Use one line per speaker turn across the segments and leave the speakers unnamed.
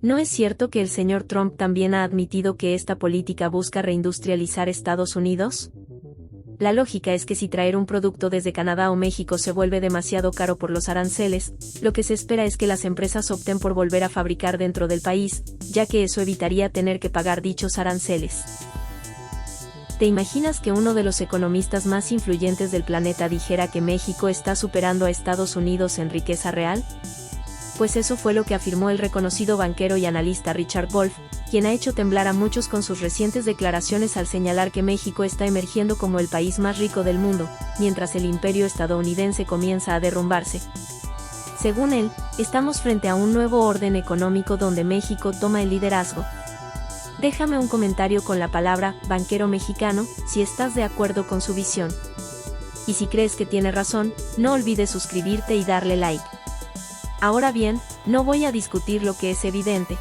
¿No es cierto que el señor Trump también ha admitido que esta política busca reindustrializar Estados Unidos? La lógica es que si traer un producto desde Canadá o México se vuelve demasiado caro por los aranceles, lo que se espera es que las empresas opten por volver a fabricar dentro del país, ya que eso evitaría tener que pagar dichos aranceles. ¿Te imaginas que uno de los economistas más influyentes del planeta dijera que México está superando a Estados Unidos en riqueza real? Pues eso fue lo que afirmó el reconocido banquero y analista Richard Wolff, quien ha hecho temblar a muchos con sus recientes declaraciones al señalar que México está emergiendo como el país más rico del mundo, mientras el imperio estadounidense comienza a derrumbarse. Según él, estamos frente a un nuevo orden económico donde México toma el liderazgo. Déjame un comentario con la palabra banquero mexicano si estás de acuerdo con su visión. Y si crees que tiene razón, no olvides suscribirte y darle like. Ahora bien, no voy a discutir lo que es evidente.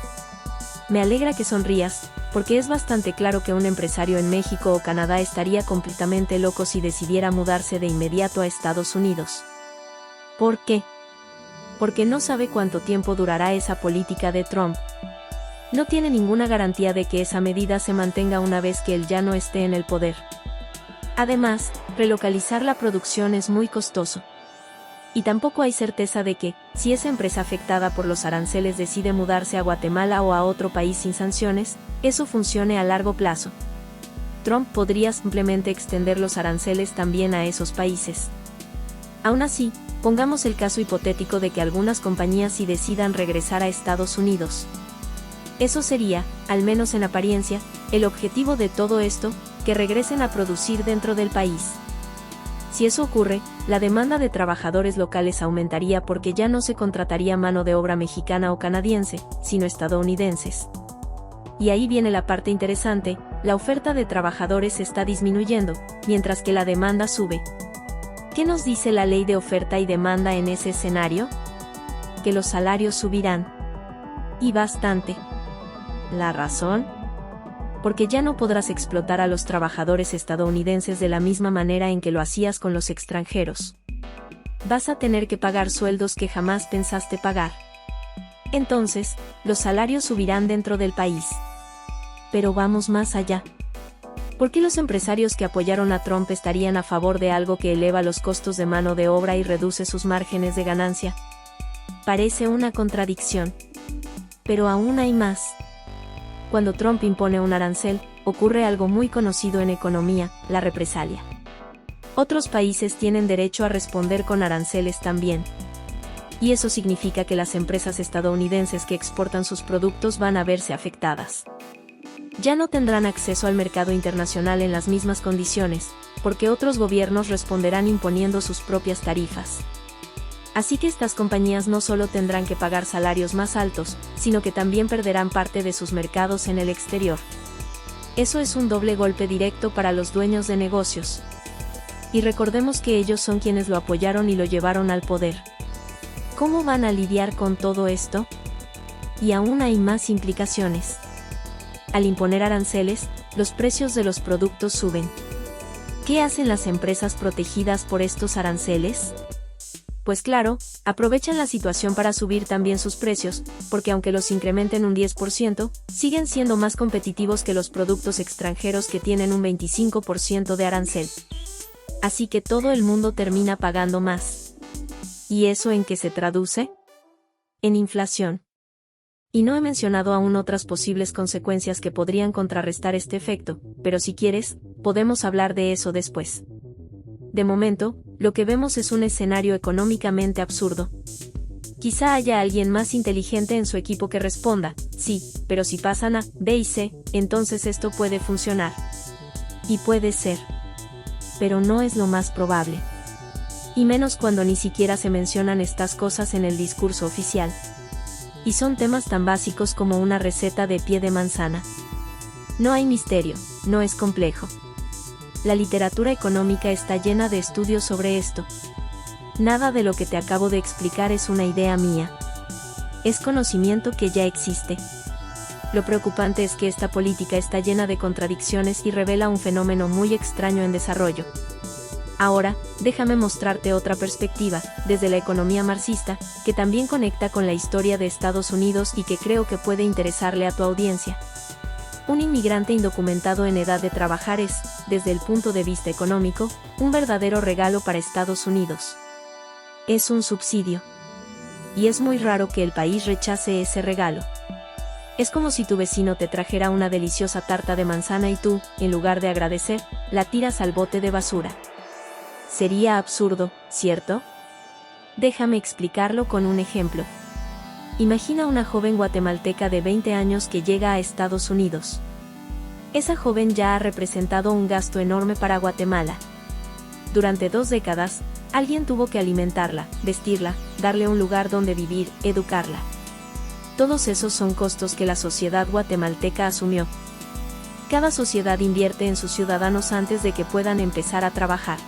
Me alegra que sonrías, porque es bastante claro que un empresario en México o Canadá estaría completamente loco si decidiera mudarse de inmediato a Estados Unidos. ¿Por qué? Porque no sabe cuánto tiempo durará esa política de Trump. No tiene ninguna garantía de que esa medida se mantenga una vez que él ya no esté en el poder. Además, relocalizar la producción es muy costoso. Y tampoco hay certeza de que, si esa empresa afectada por los aranceles decide mudarse a Guatemala o a otro país sin sanciones, eso funcione a largo plazo. Trump podría simplemente extender los aranceles también a esos países. Aún así, pongamos el caso hipotético de que algunas compañías sí decidan regresar a Estados Unidos. Eso sería, al menos en apariencia, el objetivo de todo esto, que regresen a producir dentro del país. Si eso ocurre, la demanda de trabajadores locales aumentaría porque ya no se contrataría mano de obra mexicana o canadiense, sino estadounidenses. Y ahí viene la parte interesante, la oferta de trabajadores está disminuyendo, mientras que la demanda sube. ¿Qué nos dice la ley de oferta y demanda en ese escenario? Que los salarios subirán. Y bastante. ¿La razón? Porque ya no podrás explotar a los trabajadores estadounidenses de la misma manera en que lo hacías con los extranjeros. Vas a tener que pagar sueldos que jamás pensaste pagar. Entonces, los salarios subirán dentro del país. Pero vamos más allá. ¿Por qué los empresarios que apoyaron a Trump estarían a favor de algo que eleva los costos de mano de obra y reduce sus márgenes de ganancia? Parece una contradicción. Pero aún hay más. Cuando Trump impone un arancel, ocurre algo muy conocido en economía, la represalia. Otros países tienen derecho a responder con aranceles también. Y eso significa que las empresas estadounidenses que exportan sus productos van a verse afectadas. Ya no tendrán acceso al mercado internacional en las mismas condiciones, porque otros gobiernos responderán imponiendo sus propias tarifas. Así que estas compañías no solo tendrán que pagar salarios más altos, sino que también perderán parte de sus mercados en el exterior. Eso es un doble golpe directo para los dueños de negocios. Y recordemos que ellos son quienes lo apoyaron y lo llevaron al poder. ¿Cómo van a lidiar con todo esto? Y aún hay más implicaciones. Al imponer aranceles, los precios de los productos suben. ¿Qué hacen las empresas protegidas por estos aranceles? Pues claro, aprovechan la situación para subir también sus precios, porque aunque los incrementen un 10%, siguen siendo más competitivos que los productos extranjeros que tienen un 25% de arancel. Así que todo el mundo termina pagando más. ¿Y eso en qué se traduce? En inflación. Y no he mencionado aún otras posibles consecuencias que podrían contrarrestar este efecto, pero si quieres, podemos hablar de eso después. De momento, lo que vemos es un escenario económicamente absurdo. Quizá haya alguien más inteligente en su equipo que responda, sí, pero si pasan A, B y C, entonces esto puede funcionar. Y puede ser. Pero no es lo más probable. Y menos cuando ni siquiera se mencionan estas cosas en el discurso oficial. Y son temas tan básicos como una receta de pie de manzana. No hay misterio, no es complejo. La literatura económica está llena de estudios sobre esto. Nada de lo que te acabo de explicar es una idea mía. Es conocimiento que ya existe. Lo preocupante es que esta política está llena de contradicciones y revela un fenómeno muy extraño en desarrollo. Ahora, déjame mostrarte otra perspectiva, desde la economía marxista, que también conecta con la historia de Estados Unidos y que creo que puede interesarle a tu audiencia. Un inmigrante indocumentado en edad de trabajar es, desde el punto de vista económico, un verdadero regalo para Estados Unidos. Es un subsidio. Y es muy raro que el país rechace ese regalo. Es como si tu vecino te trajera una deliciosa tarta de manzana y tú, en lugar de agradecer, la tiras al bote de basura. Sería absurdo, ¿cierto? Déjame explicarlo con un ejemplo. Imagina una joven guatemalteca de 20 años que llega a Estados Unidos. Esa joven ya ha representado un gasto enorme para Guatemala. Durante 2 décadas, alguien tuvo que alimentarla, vestirla, darle un lugar donde vivir, educarla. Todos esos son costos que la sociedad guatemalteca asumió. Cada sociedad invierte en sus ciudadanos antes de que puedan empezar a trabajar.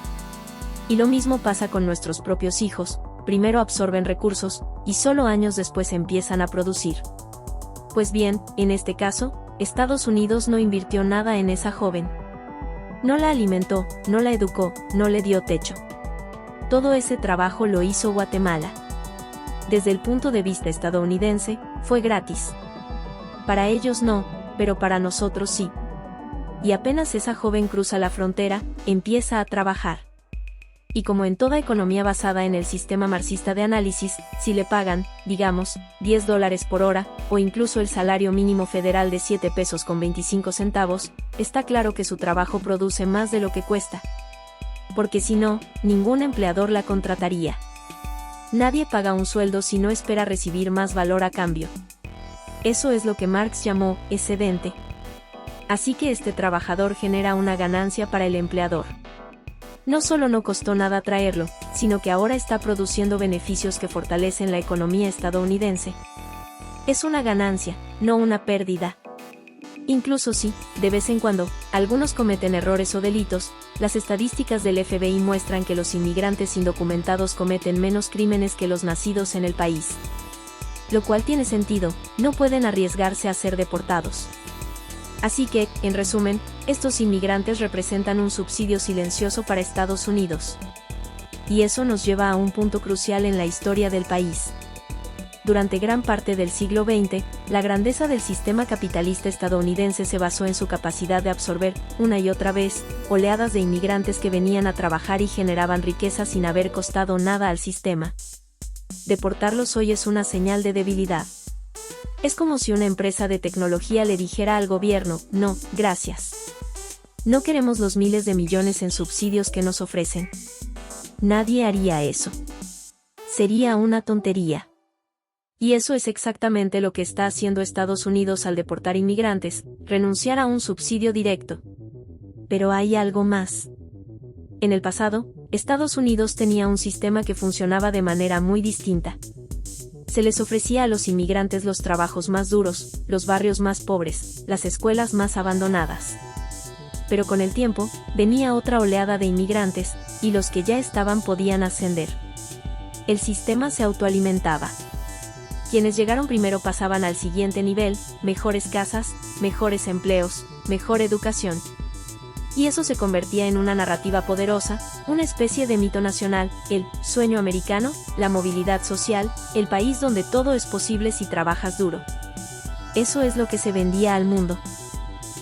Y lo mismo pasa con nuestros propios hijos, primero absorben recursos, y solo años después empiezan a producir. Pues bien, en este caso, Estados Unidos no invirtió nada en esa joven. No la alimentó, no la educó, no le dio techo. Todo ese trabajo lo hizo Guatemala. Desde el punto de vista estadounidense, fue gratis. Para ellos no, pero para nosotros sí. Y apenas esa joven cruza la frontera, empieza a trabajar. Y como en toda economía basada en el sistema marxista de análisis, si le pagan, digamos, $10 por hora, o incluso el salario mínimo federal de 7 pesos con 25 centavos, está claro que su trabajo produce más de lo que cuesta. Porque si no, ningún empleador la contrataría. Nadie paga un sueldo si no espera recibir más valor a cambio. Eso es lo que Marx llamó excedente. Así que este trabajador genera una ganancia para el empleador. No solo no costó nada traerlo, sino que ahora está produciendo beneficios que fortalecen la economía estadounidense. Es una ganancia, no una pérdida. Incluso si, de vez en cuando, algunos cometen errores o delitos, las estadísticas del FBI muestran que los inmigrantes indocumentados cometen menos crímenes que los nacidos en el país. Lo cual tiene sentido, no pueden arriesgarse a ser deportados. Así que, en resumen, estos inmigrantes representan un subsidio silencioso para Estados Unidos. Y eso nos lleva a un punto crucial en la historia del país. Durante gran parte del siglo XX, la grandeza del sistema capitalista estadounidense se basó en su capacidad de absorber, una y otra vez, oleadas de inmigrantes que venían a trabajar y generaban riqueza sin haber costado nada al sistema. Deportarlos hoy es una señal de debilidad. Es como si una empresa de tecnología le dijera al gobierno, no, gracias. No queremos los miles de millones en subsidios que nos ofrecen. Nadie haría eso. Sería una tontería. Y eso es exactamente lo que está haciendo Estados Unidos al deportar inmigrantes, renunciar a un subsidio directo. Pero hay algo más. En el pasado, Estados Unidos tenía un sistema que funcionaba de manera muy distinta. Se les ofrecía a los inmigrantes los trabajos más duros, los barrios más pobres, las escuelas más abandonadas. Pero con el tiempo, venía otra oleada de inmigrantes, y los que ya estaban podían ascender. El sistema se autoalimentaba. Quienes llegaron primero pasaban al siguiente nivel, mejores casas, mejores empleos, mejor educación. Y eso se convertía en una narrativa poderosa, una especie de mito nacional, el sueño americano, la movilidad social, el país donde todo es posible si trabajas duro. Eso es lo que se vendía al mundo.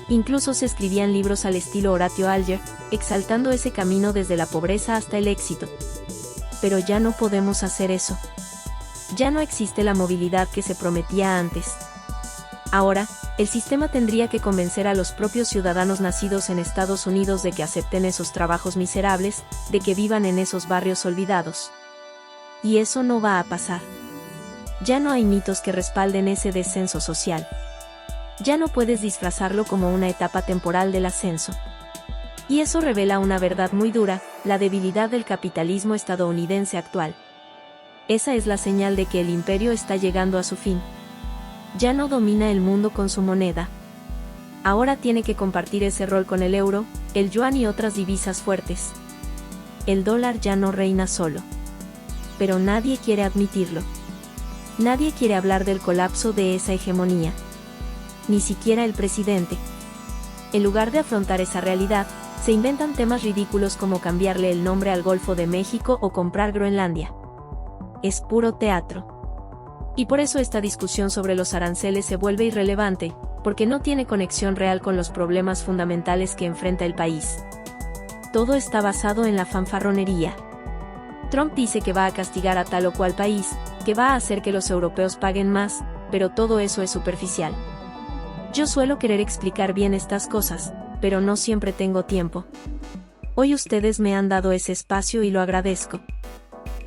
Incluso se escribían libros al estilo Horatio Alger, exaltando ese camino desde la pobreza hasta el éxito. Pero ya no podemos hacer eso. Ya no existe la movilidad que se prometía antes. Ahora, el sistema tendría que convencer a los propios ciudadanos nacidos en Estados Unidos de que acepten esos trabajos miserables, de que vivan en esos barrios olvidados. Y eso no va a pasar. Ya no hay mitos que respalden ese descenso social. Ya no puedes disfrazarlo como una etapa temporal del ascenso. Y eso revela una verdad muy dura, la debilidad del capitalismo estadounidense actual. Esa es la señal de que el imperio está llegando a su fin. Ya no domina el mundo con su moneda. Ahora tiene que compartir ese rol con el euro, el yuan y otras divisas fuertes. El dólar ya no reina solo. Pero nadie quiere admitirlo. Nadie quiere hablar del colapso de esa hegemonía. Ni siquiera el presidente. En lugar de afrontar esa realidad, Se inventan temas ridículos como cambiarle el nombre al Golfo de México o comprar Groenlandia. Es puro teatro. Y por eso esta discusión sobre los aranceles se vuelve irrelevante, porque no tiene conexión real con los problemas fundamentales que enfrenta el país. Todo está basado en la fanfarronería. Trump dice que va a castigar a tal o cual país, que va a hacer que los europeos paguen más, pero todo eso es superficial. Yo suelo querer explicar bien estas cosas, pero no siempre tengo tiempo. Hoy ustedes me han dado ese espacio y lo agradezco.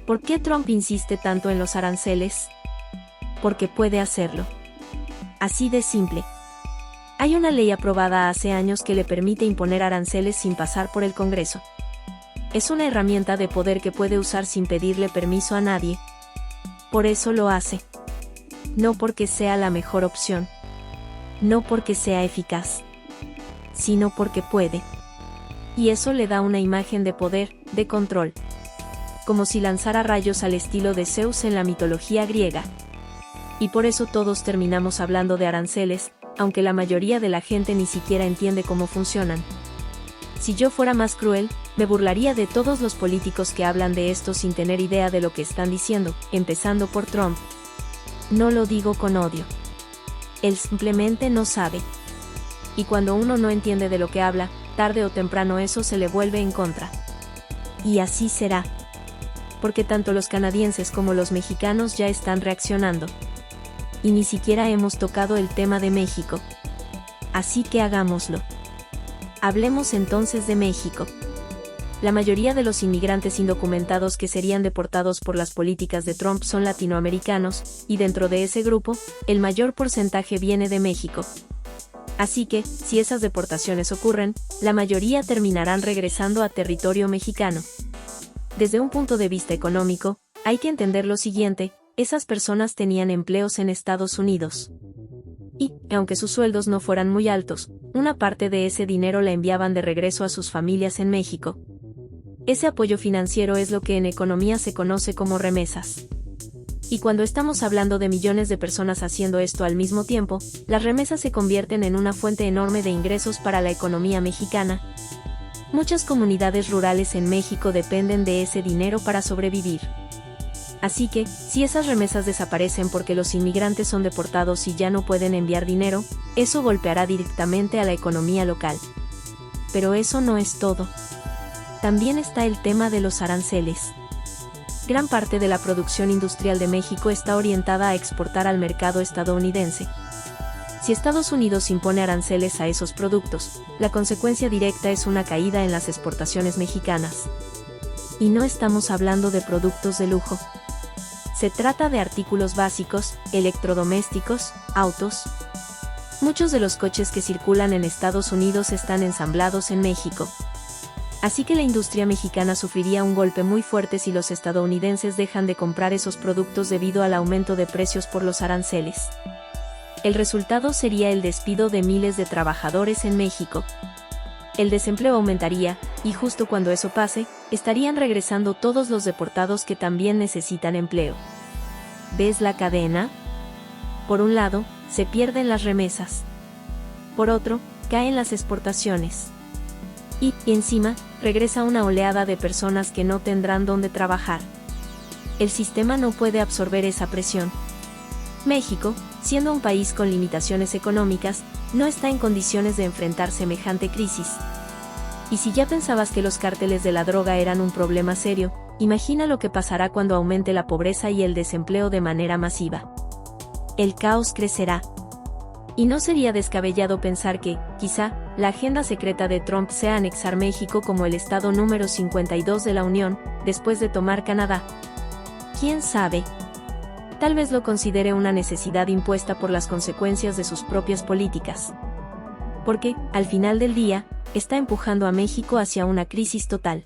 ¿Por qué Trump insiste tanto en los aranceles? Porque puede hacerlo. Así de simple. Hay una ley aprobada hace años que le permite imponer aranceles sin pasar por el Congreso. Es una herramienta de poder que puede usar sin pedirle permiso a nadie. Por eso lo hace. No porque sea la mejor opción. No porque sea eficaz. Sino porque puede. Y eso le da una imagen de poder, de control. Como si lanzara rayos al estilo de Zeus en la mitología griega. Y por eso todos terminamos hablando de aranceles, aunque la mayoría de la gente ni siquiera entiende cómo funcionan. Si yo fuera más cruel, me burlaría de todos los políticos que hablan de esto sin tener idea de lo que están diciendo, empezando por Trump. No lo digo con odio. Él simplemente no sabe. Y cuando uno no entiende de lo que habla, tarde o temprano eso se le vuelve en contra. Y así será. Porque tanto los canadienses como los mexicanos ya están reaccionando. Y ni siquiera hemos tocado el tema de México. Así que hagámoslo. Hablemos entonces de México. La mayoría de los inmigrantes indocumentados que serían deportados por las políticas de Trump son latinoamericanos, y dentro de ese grupo, el mayor porcentaje viene de México. Así que, si esas deportaciones ocurren, la mayoría terminarán regresando a territorio mexicano. Desde un punto de vista económico, hay que entender lo siguiente: esas personas tenían empleos en Estados Unidos. Y, aunque sus sueldos no fueran muy altos, una parte de ese dinero la enviaban de regreso a sus familias en México. Ese apoyo financiero es lo que en economía se conoce como remesas. Y cuando estamos hablando de millones de personas haciendo esto al mismo tiempo, las remesas se convierten en una fuente enorme de ingresos para la economía mexicana. Muchas comunidades rurales en México dependen de ese dinero para sobrevivir. Así que, si esas remesas desaparecen porque los inmigrantes son deportados y ya no pueden enviar dinero, eso golpeará directamente a la economía local. Pero eso no es todo. También está el tema de los aranceles. Gran parte de la producción industrial de México está orientada a exportar al mercado estadounidense. Si Estados Unidos impone aranceles a esos productos, la consecuencia directa es una caída en las exportaciones mexicanas. Y no estamos hablando de productos de lujo. Se trata de artículos básicos, electrodomésticos, autos. Muchos de los coches que circulan en Estados Unidos están ensamblados en México. Así que la industria mexicana sufriría un golpe muy fuerte si los estadounidenses dejan de comprar esos productos debido al aumento de precios por los aranceles. El resultado sería el despido de miles de trabajadores en México. El desempleo aumentaría, y justo cuando eso pase, estarían regresando todos los deportados que también necesitan empleo. ¿Ves la cadena? Por un lado, se pierden las remesas. Por otro, caen las exportaciones. Y, encima, regresa una oleada de personas que no tendrán dónde trabajar. El sistema no puede absorber esa presión. México, siendo un país con limitaciones económicas, no está en condiciones de enfrentar semejante crisis. Y si ya pensabas que los cárteles de la droga eran un problema serio, imagina lo que pasará cuando aumente la pobreza y el desempleo de manera masiva. El caos crecerá. Y no sería descabellado pensar que, quizá, la agenda secreta de Trump sea anexar México como el estado número 52 de la Unión, después de tomar Canadá. ¿Quién sabe? Tal vez lo considere una necesidad impuesta por las consecuencias de sus propias políticas. Porque, al final del día, está empujando a México hacia una crisis total.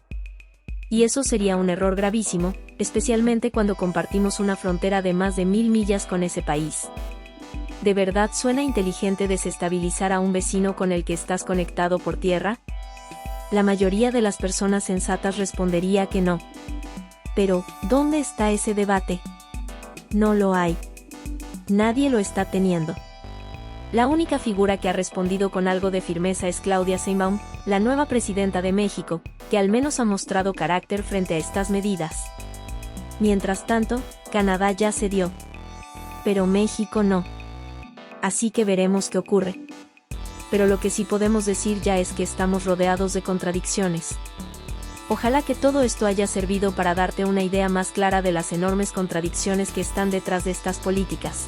Y eso sería un error gravísimo, especialmente cuando compartimos una frontera de más de 1000 millas con ese país. ¿De verdad suena inteligente desestabilizar a un vecino con el que estás conectado por tierra? La mayoría de las personas sensatas respondería que no. Pero, ¿dónde está ese debate? No lo hay. Nadie lo está teniendo. La única figura que ha respondido con algo de firmeza es Claudia Sheinbaum, la nueva presidenta de México, que al menos ha mostrado carácter frente a estas medidas. Mientras tanto, Canadá ya cedió. Pero México no. Así que veremos qué ocurre. Pero lo que sí podemos decir ya es que estamos rodeados de contradicciones. Ojalá que todo esto haya servido para darte una idea más clara de las enormes contradicciones que están detrás de estas políticas.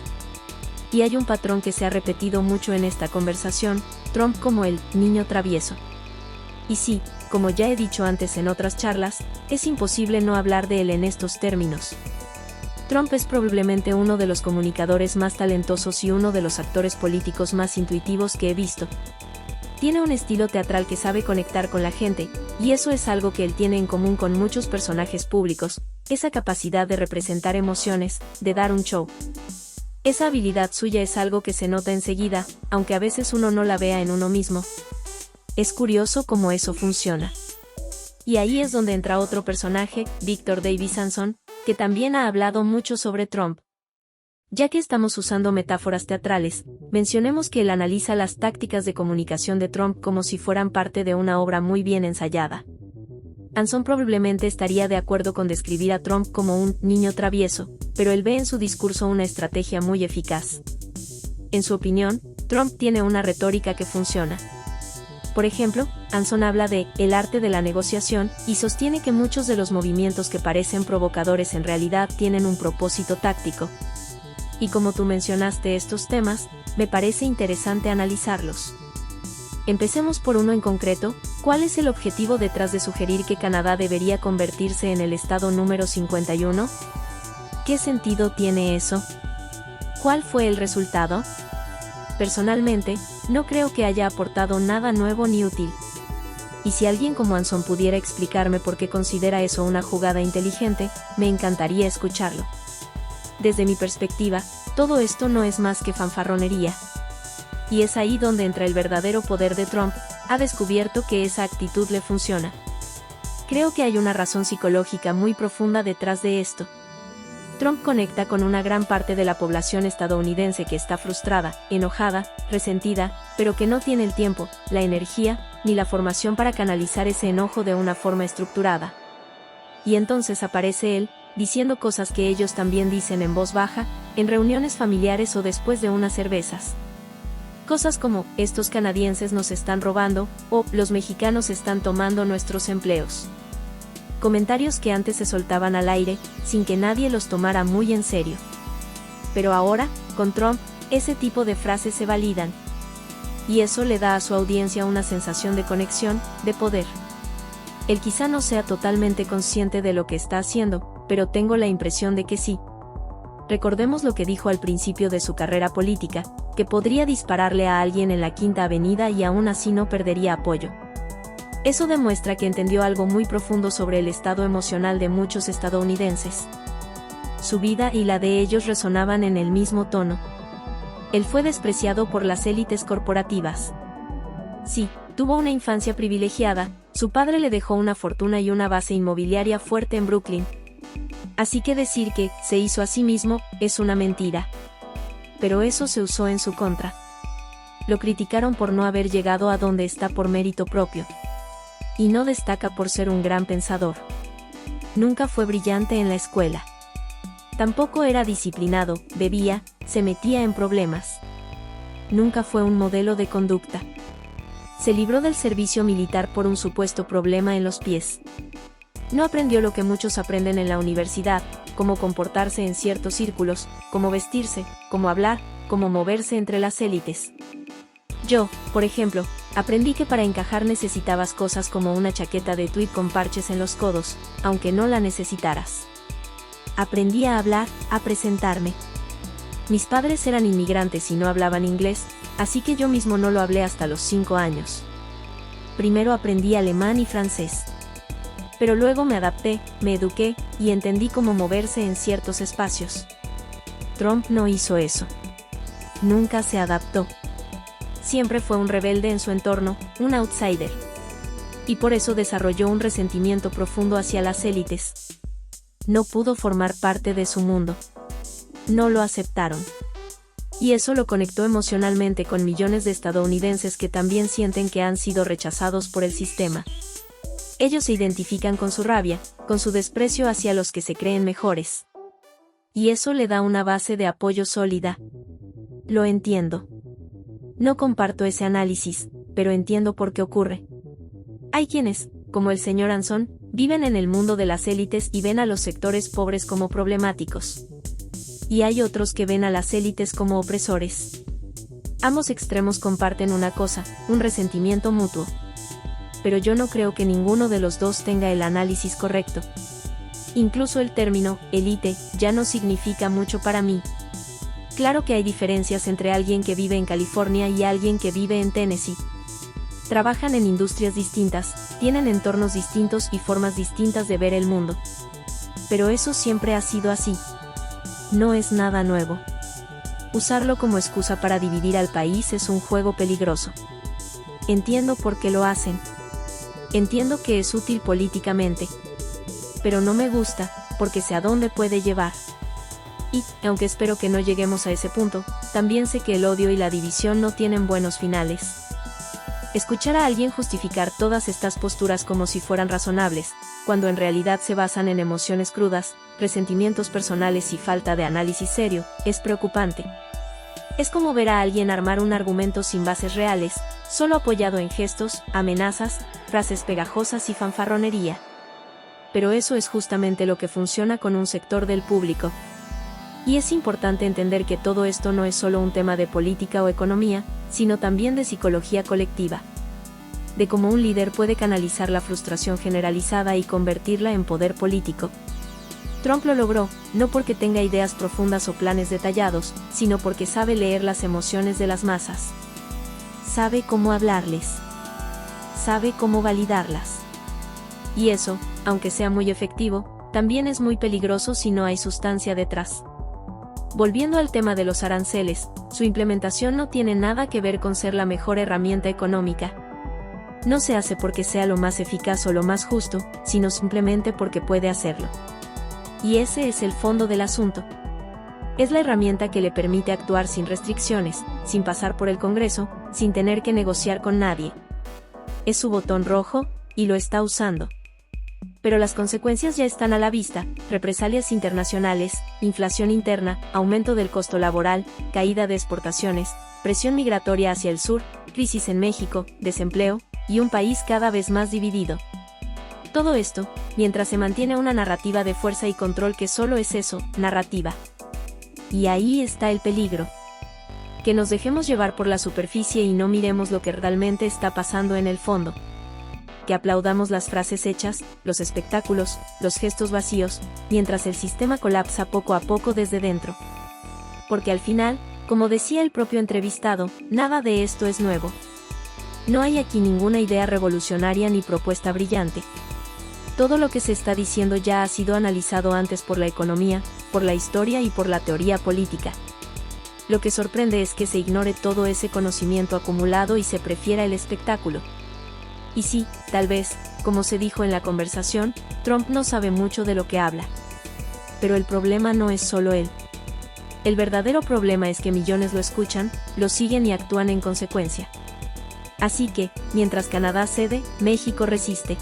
Y hay un patrón que se ha repetido mucho en esta conversación, Trump como el niño travieso. Y sí, como ya he dicho antes en otras charlas, es imposible no hablar de él en estos términos. Trump es probablemente uno de los comunicadores más talentosos y uno de los actores políticos más intuitivos que he visto. Tiene un estilo teatral que sabe conectar con la gente, y eso es algo que él tiene en común con muchos personajes públicos, esa capacidad de representar emociones, de dar un show. Esa habilidad suya es algo que se nota enseguida, aunque a veces uno no la vea en uno mismo. Es curioso cómo eso funciona. Y ahí es donde entra otro personaje, Victor Davis Hanson, que también ha hablado mucho sobre Trump. Ya que estamos usando metáforas teatrales, mencionemos que él analiza las tácticas de comunicación de Trump como si fueran parte de una obra muy bien ensayada. Hanson probablemente estaría de acuerdo con describir a Trump como un niño travieso, pero él ve en su discurso una estrategia muy eficaz. En su opinión, Trump tiene una retórica que funciona. Por ejemplo, Hanson habla de el arte de la negociación y sostiene que muchos de los movimientos que parecen provocadores en realidad tienen un propósito táctico. Y como tú mencionaste estos temas, me parece interesante analizarlos. Empecemos por uno en concreto, ¿cuál es el objetivo detrás de sugerir que Canadá debería convertirse en el estado número 51? ¿Qué sentido tiene eso? ¿Cuál fue el resultado? Personalmente, no creo que haya aportado nada nuevo ni útil. Y si alguien como Hanson pudiera explicarme por qué considera eso una jugada inteligente, me encantaría escucharlo. Desde mi perspectiva, todo esto no es más que fanfarronería. Y es ahí donde entra el verdadero poder de Trump, ha descubierto que esa actitud le funciona. Creo que hay una razón psicológica muy profunda detrás de esto. Trump conecta con una gran parte de la población estadounidense que está frustrada, enojada, resentida, pero que no tiene el tiempo, la energía, ni la formación para canalizar ese enojo de una forma estructurada. Y entonces aparece él, diciendo cosas que ellos también dicen en voz baja, en reuniones familiares o después de unas cervezas. Cosas como, estos canadienses nos están robando, o, los mexicanos están tomando nuestros empleos. Comentarios que antes se soltaban al aire, sin que nadie los tomara muy en serio. Pero ahora, con Trump, ese tipo de frases se validan. Y eso le da a su audiencia una sensación de conexión, de poder. Él quizá no sea totalmente consciente de lo que está haciendo, pero tengo la impresión de que sí. Recordemos lo que dijo al principio de su carrera política, que podría dispararle a alguien en la Quinta Avenida y aún así no perdería apoyo. Eso demuestra que entendió algo muy profundo sobre el estado emocional de muchos estadounidenses. Su vida y la de ellos resonaban en el mismo tono. Él fue despreciado por las élites corporativas. Sí, tuvo una infancia privilegiada, su padre le dejó una fortuna y una base inmobiliaria fuerte en Brooklyn. Así que decir que se hizo a sí mismo es una mentira. Pero eso se usó en su contra. Lo criticaron por no haber llegado a donde está por mérito propio. Y no destaca por ser un gran pensador. Nunca fue brillante en la escuela. Tampoco era disciplinado, bebía, se metía en problemas. Nunca fue un modelo de conducta. Se libró del servicio militar por un supuesto problema en los pies. No aprendió lo que muchos aprenden en la universidad, cómo comportarse en ciertos círculos, cómo vestirse, cómo hablar, cómo moverse entre las élites. Yo, por ejemplo, aprendí que para encajar necesitabas cosas como una chaqueta de tweed con parches en los codos, aunque no la necesitaras. Aprendí a hablar, a presentarme. Mis padres eran inmigrantes y no hablaban inglés, así que yo mismo no lo hablé hasta los 5 años. Primero aprendí alemán y francés. Pero luego me adapté, me eduqué, y entendí cómo moverse en ciertos espacios. Trump no hizo eso. Nunca se adaptó. Siempre fue un rebelde en su entorno, un outsider. Y por eso desarrolló un resentimiento profundo hacia las élites. No pudo formar parte de su mundo. No lo aceptaron. Y eso lo conectó emocionalmente con millones de estadounidenses que también sienten que han sido rechazados por el sistema. Ellos se identifican con su rabia, con su desprecio hacia los que se creen mejores. Y eso le da una base de apoyo sólida. Lo entiendo. No comparto ese análisis, pero entiendo por qué ocurre. Hay quienes, como el señor Anson, viven en el mundo de las élites y ven a los sectores pobres como problemáticos. Y hay otros que ven a las élites como opresores. Ambos extremos comparten una cosa, un resentimiento mutuo. Pero yo no creo que ninguno de los dos tenga el análisis correcto. Incluso el término élite ya no significa mucho para mí. Claro que hay diferencias entre alguien que vive en California y alguien que vive en Tennessee. Trabajan en industrias distintas, tienen entornos distintos y formas distintas de ver el mundo. Pero eso siempre ha sido así. No es nada nuevo. Usarlo como excusa para dividir al país es un juego peligroso. Entiendo por qué lo hacen. Entiendo que es útil políticamente. Pero no me gusta, porque sé a dónde puede llevar. Y, aunque espero que no lleguemos a ese punto, también sé que el odio y la división no tienen buenos finales. Escuchar a alguien justificar todas estas posturas como si fueran razonables, cuando en realidad se basan en emociones crudas, resentimientos personales y falta de análisis serio, es preocupante. Es como ver a alguien armar un argumento sin bases reales, solo apoyado en gestos, amenazas, frases pegajosas y fanfarronería. Pero eso es justamente lo que funciona con un sector del público. Y es importante entender que todo esto no es solo un tema de política o economía, sino también de psicología colectiva. De cómo un líder puede canalizar la frustración generalizada y convertirla en poder político. Trump lo logró, no porque tenga ideas profundas o planes detallados, sino porque sabe leer las emociones de las masas. Sabe cómo hablarles. Sabe cómo validarlas. Y eso, aunque sea muy efectivo, también es muy peligroso si no hay sustancia detrás. Volviendo al tema de los aranceles, su implementación no tiene nada que ver con ser la mejor herramienta económica. No se hace porque sea lo más eficaz o lo más justo, sino simplemente porque puede hacerlo. Y ese es el fondo del asunto. Es la herramienta que le permite actuar sin restricciones, sin pasar por el Congreso, sin tener que negociar con nadie. Es su botón rojo, y lo está usando. Pero las consecuencias ya están a la vista: represalias internacionales, inflación interna, aumento del costo laboral, caída de exportaciones, presión migratoria hacia el sur, crisis en México, desempleo, y un país cada vez más dividido. Todo esto, mientras se mantiene una narrativa de fuerza y control que solo es eso, narrativa. Y ahí está el peligro. Que nos dejemos llevar por la superficie y no miremos lo que realmente está pasando en el fondo. Que aplaudamos las frases hechas, los espectáculos, los gestos vacíos, mientras el sistema colapsa poco a poco desde dentro. Porque al final, como decía el propio entrevistado, nada de esto es nuevo. No hay aquí ninguna idea revolucionaria ni propuesta brillante. Todo lo que se está diciendo ya ha sido analizado antes por la economía, por la historia y por la teoría política. Lo que sorprende es que se ignore todo ese conocimiento acumulado y se prefiera el espectáculo. Y sí, tal vez, como se dijo en la conversación, Trump no sabe mucho de lo que habla. Pero el problema no es solo él. El verdadero problema es que millones lo escuchan, lo siguen y actúan en consecuencia. Así que, mientras Canadá cede, México resiste.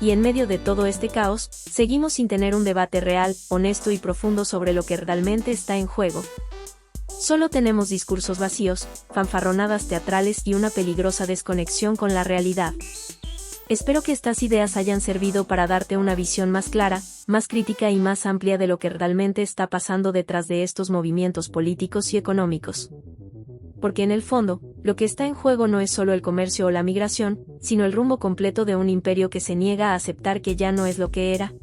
Y en medio de todo este caos, seguimos sin tener un debate real, honesto y profundo sobre lo que realmente está en juego. Solo tenemos discursos vacíos, fanfarronadas teatrales y una peligrosa desconexión con la realidad. Espero que estas ideas hayan servido para darte una visión más clara, más crítica y más amplia de lo que realmente está pasando detrás de estos movimientos políticos y económicos. Porque en el fondo, lo que está en juego no es solo el comercio o la migración, sino el rumbo completo de un imperio que se niega a aceptar que ya no es lo que era.